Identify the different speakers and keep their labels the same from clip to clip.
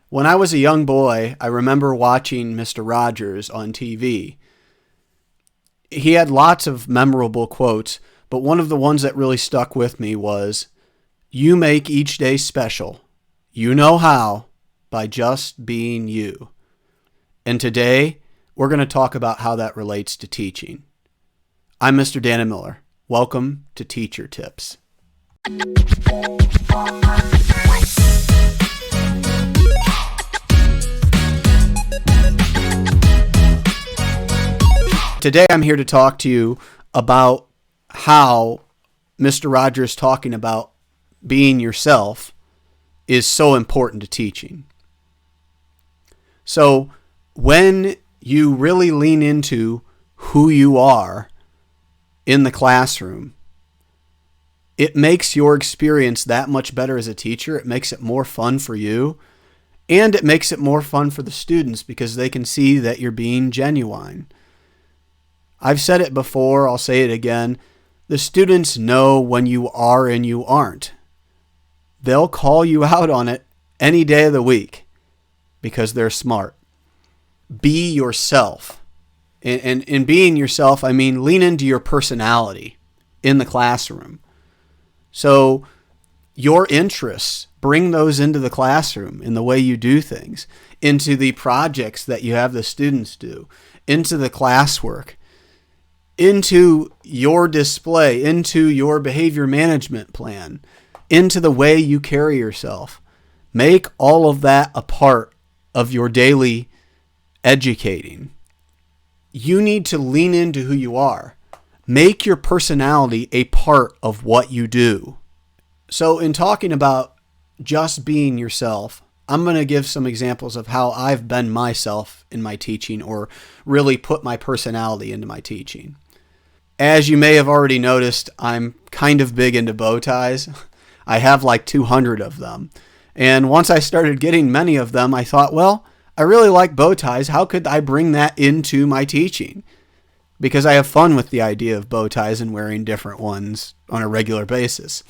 Speaker 1: When I was a young boy, I remember watching Mr. Rogers on TV. He had lots of memorable quotes, but one of the ones that really stuck with me was, "You make each day special. You know how, by just being you." And today, we're going to talk about how that relates to teaching. I'm Mr. Dan Miller. Welcome to Teacher Tips. Today I'm here to talk to you about how Mr. Rogers talking about being yourself is so important to teaching. So when you really lean into who you are in the classroom, it makes your experience that much better as a teacher. It makes it more fun for you, and it makes it more fun for the students because they can see that you're being genuine. I've said it before, I'll say it again. The students know when you are and you aren't. They'll call you out on it any day of the week because they're smart. Be yourself. And in being yourself, I mean lean into your personality in the classroom. So your interests, bring those into the classroom in the way you do things, into the projects that you have the students do, into the classwork, into your display, into your behavior management plan, into the way you carry yourself. Make all of that a part of your daily educating. You need to lean into who you are. Make your personality a part of what you do. So in talking about just being yourself, I'm going to give some examples of how I've been myself in my teaching or really put my personality into my teaching. As you may have already noticed, I'm kind of big into bow ties. I have like 200 of them. And once I started getting many of them, I thought, well, I really like bow ties. How could I bring that into my teaching? Because I have fun with the idea of bow ties and wearing different ones on a regular basis.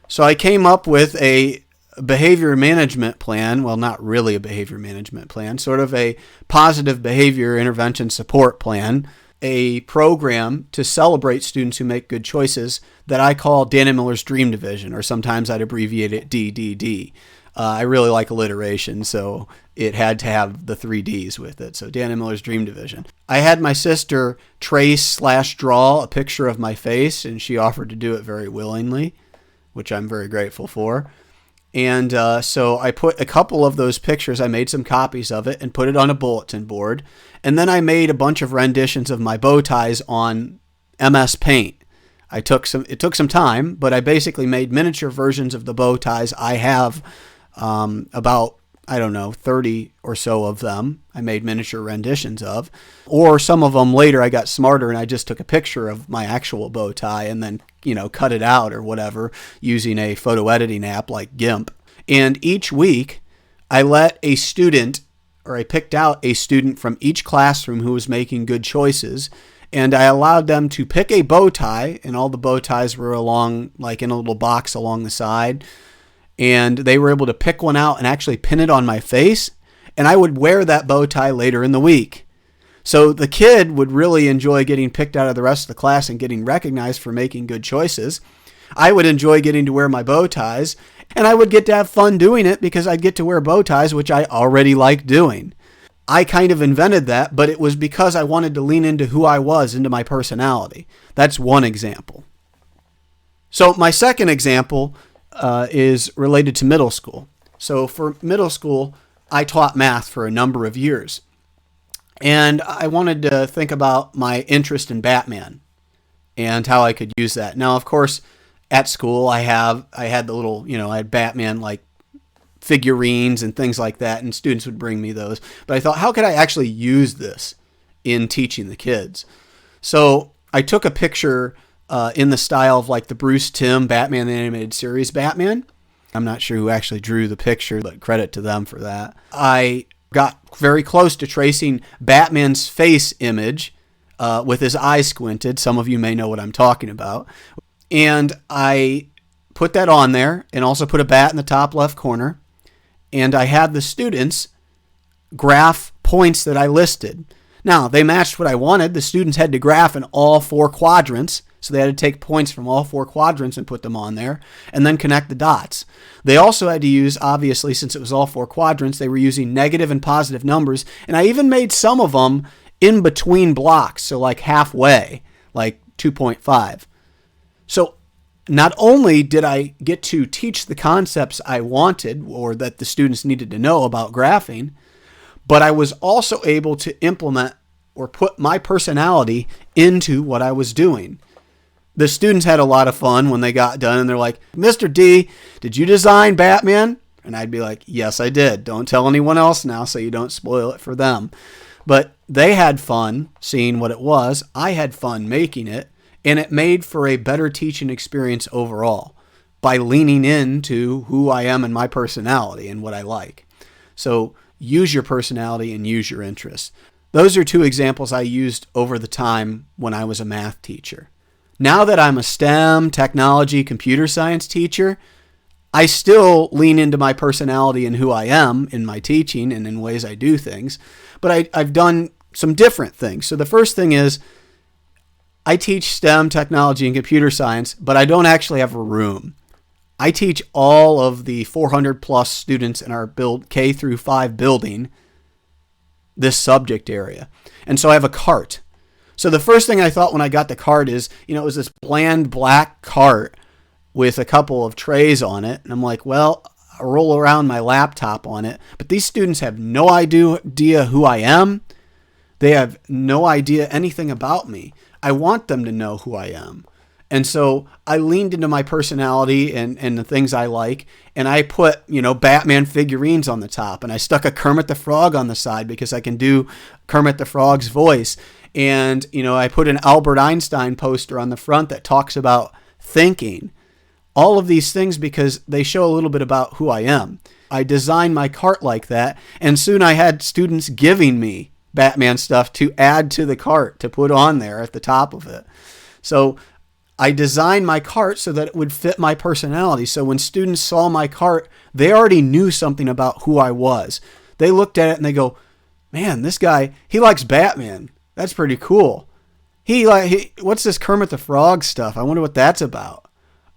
Speaker 1: So I came up with a behavior management plan. Well, not really a behavior management plan, sort of a positive behavior intervention support plan, a program to celebrate students who make good choices that I call Dan Miller's Dream Division, or sometimes I'd abbreviate it DDD. I really like alliteration, so it had to have the 3 Ds with it. So Dan Miller's Dream Division. I had my sister trace/draw a picture of my face, and she offered to do it very willingly, which I'm very grateful for. And so I put a couple of those pictures, I made some copies of it and put it on a bulletin board. And then I made a bunch of renditions of my bow ties on MS Paint. It took some time, but I basically made miniature versions of the bow ties. I have about, 30 or so of them I made miniature renditions of. Or some of them later I got smarter and I just took a picture of my actual bow tie and then, cut it out or whatever using a photo editing app like GIMP. And each week I let a student, or I picked out a student from each classroom who was making good choices, and I allowed them to pick a bow tie, and all the bow ties were along, like in a little box along the side. And they were able to pick one out and actually pin it on my face, and I would wear that bow tie later in the week. So the kid would really enjoy getting picked out of the rest of the class and getting recognized for making good choices. I would enjoy getting to wear my bow ties, and I would get to have fun doing it because I'd get to wear bow ties, which I already liked doing. I kind of invented that, but it was because I wanted to lean into who I was, into my personality. That's one example. So my second example is related to middle school. So for middle school, I taught math for a number of years. And I wanted to think about my interest in Batman and how I could use that. Now, of course, at school, I had the little, I had Batman like figurines and things like that, and students would bring me those. But I thought, how could I actually use this in teaching the kids? So I took a picture in the style of like the Bruce Timm Batman the Animated Series Batman. I'm not sure who actually drew the picture, but credit to them for that. I got very close to tracing Batman's face image with his eyes squinted. Some of you may know what I'm talking about. And I put that on there and also put a bat in the top left corner. and I had the students graph points that I listed. Now, they matched what I wanted. The students had to graph in all 4 quadrants, so they had to take points from all 4 quadrants and put them on there, and then connect the dots. They also had to use, obviously, since it was all 4 quadrants, they were using negative and positive numbers, and I even made some of them in between blocks, so like halfway, like 2.5. So not only did I get to teach the concepts I wanted or that the students needed to know about graphing, but I was also able to implement or put my personality into what I was doing. The students had a lot of fun when they got done, and they're like, "Mr. D, did you design Batman?" And I'd be like, "Yes, I did. Don't tell anyone else now so you don't spoil it for them." But they had fun seeing what it was. I had fun making it, and it made for a better teaching experience overall by leaning into who I am and my personality and what I like. So use your personality and use your interests. Those are 2 examples I used over the time when I was a math teacher. Now that I'm a STEM, technology, computer science teacher, I still lean into my personality and who I am in my teaching and in ways I do things, but I've done some different things. So the first thing is I teach STEM, technology, and computer science, but I don't actually have a room. I teach all of the 400 plus students in our K through 5 building this subject area. And so I have a cart. So the first thing I thought when I got the cart is, it was this bland black cart with a couple of trays on it. And I'm like, well, I roll around my laptop on it. But these students have no idea who I am. They have no idea anything about me. I want them to know who I am. And so I leaned into my personality and the things I like, and I put, Batman figurines on the top, and I stuck a Kermit the Frog on the side because I can do Kermit the Frog's voice. And, I put an Albert Einstein poster on the front that talks about thinking. All of these things because they show a little bit about who I am. I designed my cart like that, and soon I had students giving me Batman stuff to add to the cart, to put on there at the top of it. So I designed my cart so that it would fit my personality. So when students saw my cart, they already knew something about who I was. They looked at it and they go, "Man, this guy, he likes Batman. That's pretty cool. What's this Kermit the Frog stuff? I wonder what that's about."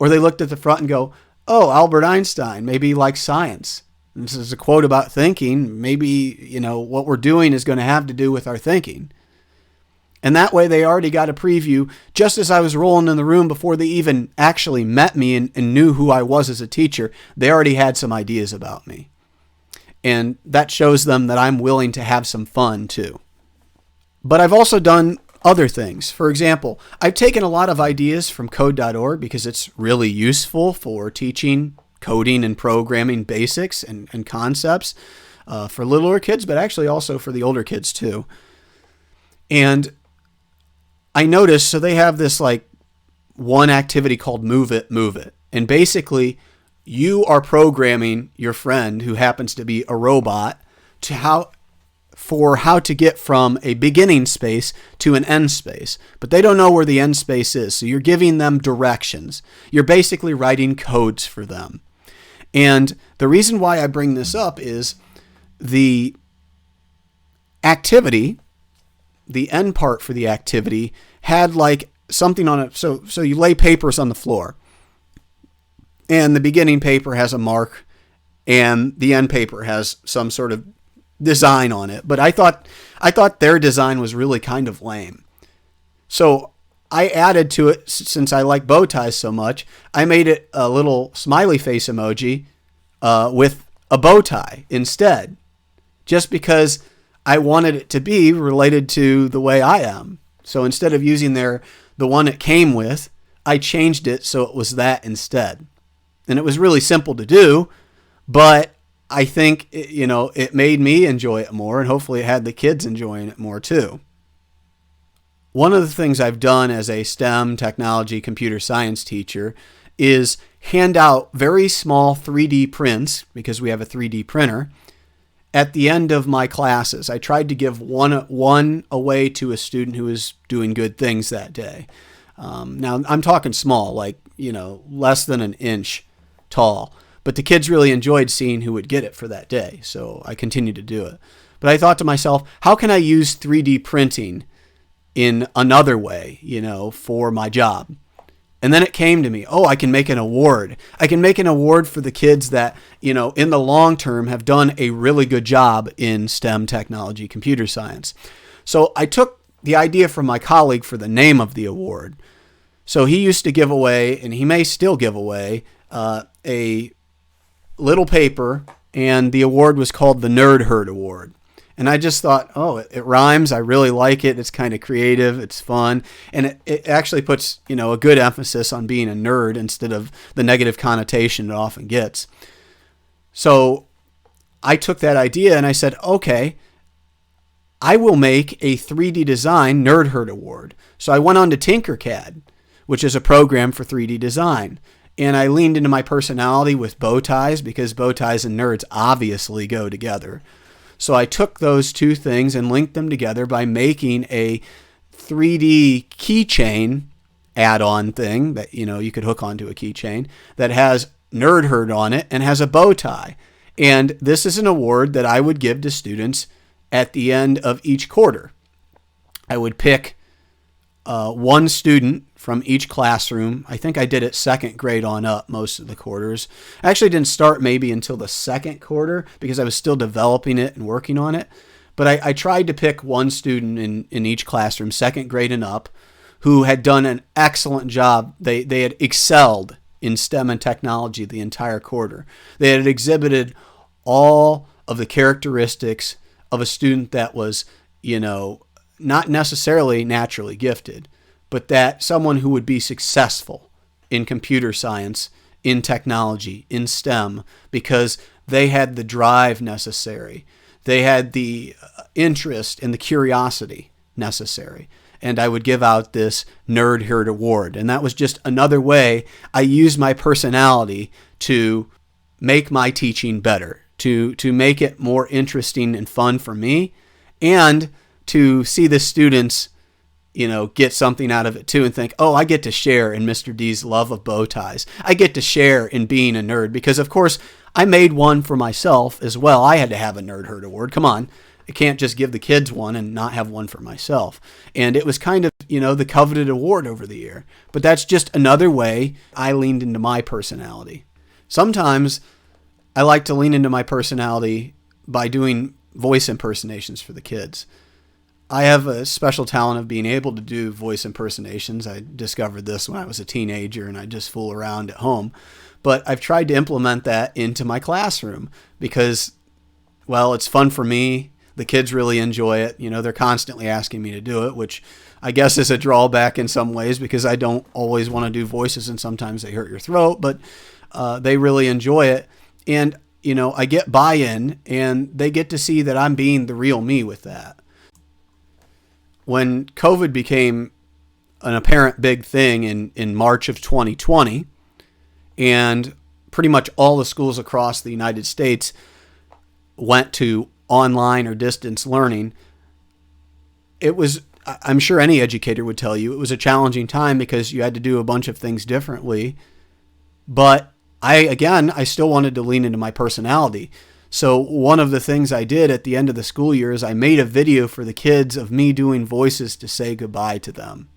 Speaker 1: Or they looked at the front and go, "Oh, Albert Einstein, maybe he likes science. This is a quote about thinking. Maybe, what we're doing is going to have to do with our thinking." And that way they already got a preview just as I was rolling in the room before they even actually met me and knew who I was as a teacher. They already had some ideas about me. And that shows them that I'm willing to have some fun too. But I've also done other things. For example, I've taken a lot of ideas from code.org because it's really useful for teaching coding and programming basics and concepts for littler kids, but actually also for the older kids too. And I noticed, so they have this one activity called Move It, Move It. And basically, you are programming your friend who happens to be a robot for how to get from a beginning space to an end space. But they don't know where the end space is, so you're giving them directions. You're basically writing codes for them. And the reason why I bring this up is the activity, the end part for the activity, had something on it. So you lay papers on the floor, and the beginning paper has a mark, and the end paper has some sort of design on it. But I thought their design was really kind of lame. So I added to it, since I like bow ties so much, I made it a little smiley face emoji with a bow tie instead, just because I wanted it to be related to the way I am. So instead of using the one it came with, I changed it so it was that instead. And it was really simple to do, but I think, it made me enjoy it more, and hopefully it had the kids enjoying it more too. One of the things I've done as a STEM, technology, computer science teacher is hand out very small 3D prints, because we have a 3D printer, at the end of my classes. I tried to give one away to a student who was doing good things that day. Now, I'm talking small, less than an inch tall. But the kids really enjoyed seeing who would get it for that day, so I continued to do it. But I thought to myself, how can I use 3D printing in another way, for my job? And then it came to me, I can make an award. I can make an award for the kids that, in the long term have done a really good job in STEM technology, computer science. So I took the idea from my colleague for the name of the award. So he used to give away, and he may still give away, a little paper, and the award was called the Nerd Herd Award. And I just thought, it rhymes. I really like it. It's kind of creative. It's fun. And it actually puts, a good emphasis on being a nerd instead of the negative connotation it often gets. So I took that idea and I said, okay, I will make a 3D design Nerd Herd Award. So I went on to Tinkercad, which is a program for 3D design. And I leaned into my personality with bow ties, because bow ties and nerds obviously go together. So I took those two things and linked them together by making a 3D keychain add-on thing that, you could hook onto a keychain that has Nerd Herd on it and has a bow tie. And this is an award that I would give to students at the end of each quarter. I would pick one student from each classroom. I think I did it second grade on up most of the quarters. I actually didn't start maybe until the second quarter because I was still developing it and working on it. But I tried to pick one student in each classroom, second grade and up, who had done an excellent job. They had excelled in STEM and technology the entire quarter. They had exhibited all of the characteristics of a student that was, not necessarily naturally gifted, but that someone who would be successful in computer science, in technology, in STEM, because they had the drive necessary. They had the interest and the curiosity necessary. And I would give out this Nerd Herd Award. And that was just another way I used my personality to make my teaching better, to make it more interesting and fun for me, and to see the students get something out of it too and think, I get to share in Mr. D's love of bow ties. I get to share in being a nerd because, of course, I made one for myself as well. I had to have a Nerd Herd Award. Come on. I can't just give the kids one and not have one for myself. And it was kind of, the coveted award over the year. But that's just another way I leaned into my personality. Sometimes I like to lean into my personality by doing voice impersonations for the kids. I have a special talent of being able to do voice impersonations. I discovered this when I was a teenager and I just fool around at home. But I've tried to implement that into my classroom because, it's fun for me. The kids really enjoy it. They're constantly asking me to do it, which I guess is a drawback in some ways because I don't always want to do voices and sometimes they hurt your throat, but they really enjoy it. And, I get buy-in and they get to see that I'm being the real me with that. When COVID became an apparent big thing in March of 2020, and pretty much all the schools across the United States went to online or distance learning, I'm sure any educator would tell you, it was a challenging time because you had to do a bunch of things differently. But I still wanted to lean into my personality. So one of the things I did at the end of the school year is I made a video for the kids of me doing voices to say goodbye to them.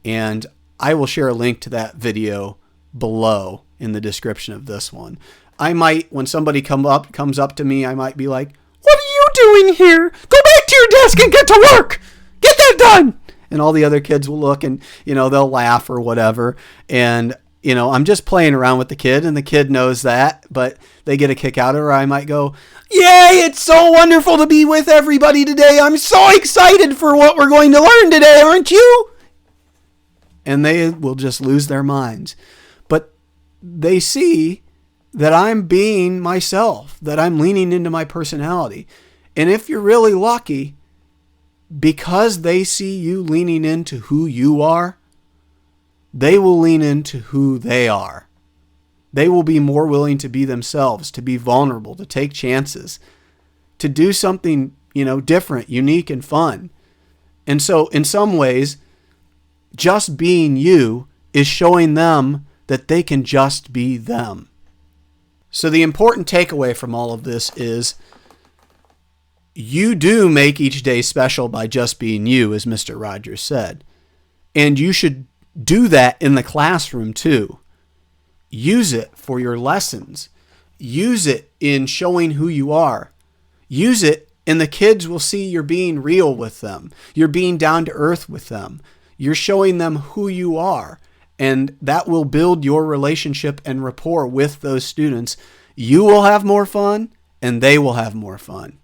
Speaker 1: And I will share a link to that video below in the description of this one. I might, when somebody comes up to me, I might be like, "What are you doing here? Go back to your desk and get to work. Get that done." And all the other kids will look and, they'll laugh or whatever. And I'm just playing around with the kid and the kid knows that, but they get a kick out of it. Or I might go, "Yay, it's so wonderful to be with everybody today. I'm so excited for what we're going to learn today, aren't you?" And they will just lose their minds. But they see that I'm being myself, that I'm leaning into my personality. And if you're really lucky, because they see you leaning into who you are, they will lean into who they are. They will be more willing to be themselves, to be vulnerable, to take chances, to do something, different, unique, and fun. And so in some ways, just being you is showing them that they can just be them. So the important takeaway from all of this is you do make each day special by just being you, as Mr. Rogers said. And you should do that in the classroom too. Use it for your lessons. Use it in showing who you are. Use it and the kids will see you're being real with them. You're being down to earth with them. You're showing them who you are. And that will build your relationship and rapport with those students. You will have more fun and they will have more fun.